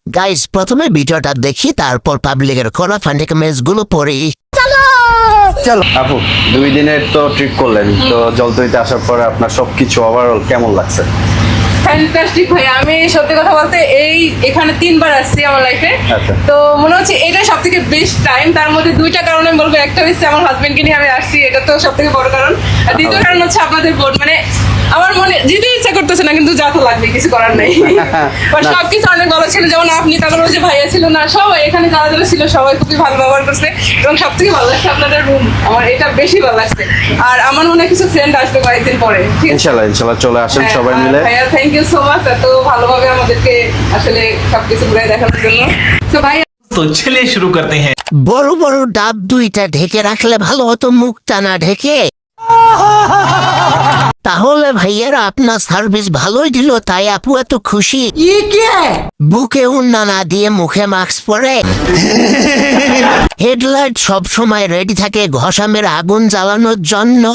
Guys প্রথমে ভিডিওটা দেখি, তারপর পাবলিকের করা ফান্ডিক মেসগুলো পড়ি। চলো আপু, 2 দিনের তো ট্রিপ করলেন, তো জলতইতে আসার পরে আপনার সবকিছু ওভারঅল কেমন লাগছে? ফ্যান্টাস্টিক ভাই, আমি সত্যি কথা বলতে এখানে 3বার আসছি আমার লাইফে। আচ্ছা। তো মনে হচ্ছে এটা সব থেকে বেস্ট টাইম। তার মধ্যে 2টা কারণ আমি বলবো, একটা হচ্ছে আমার হাজবেন্ডকে নিয়ে আমি আসছি, এটা তো সব থেকে বড় কারণ। আর দ্বিতীয় কারণ হচ্ছে আপনাদের বোন, মানে আমার মনে যেতে ইচ্ছা করতেছে না, কিন্তু যা তো লাগবে, কিছু করার নেই। সবকিছু অনেক ভালো ছিল, যেমন আপনি, তারপর ওই যে ভাইয়া ছিল না, সবাই এখানে যারা যারা ছিল সবাই খুবই ভালো ব্যবহার করছে। এবং সব থেকে ভালো লাগছে আপনাদের রুম, আমার এটা বেশি ভালো লাগছে। আর আমার মনে হয় কিছু ফ্রেন্ড আসবে কয়েকদিন পরে, ঠিক আছে? ইনশাল্লাহ চলে আসেন সবাই মিলে। ভাইয়া থ্যাংক ইউ সো মাচ এত ভালোভাবে আমাদেরকে আসলে সবকিছু ঘুরে দেখানোর জন্য। তো ভাই तो चलिए शुरू करते हैं। বড় বড় ডাব দুইটা ঢেকে রাখলে ভালো হতো, মুখটা না ঢেকে। তাহলে ভাইয়ারা আপনার সার্ভিস ভালোই দিল, তাই আপু এত খুশি। বুকে উন্না না দিয়ে মুখে মাস্ক পরে। হেডলাইট সব সময় রেডি থাকে ঘষামের আগুন জ্বালানোর জন্য।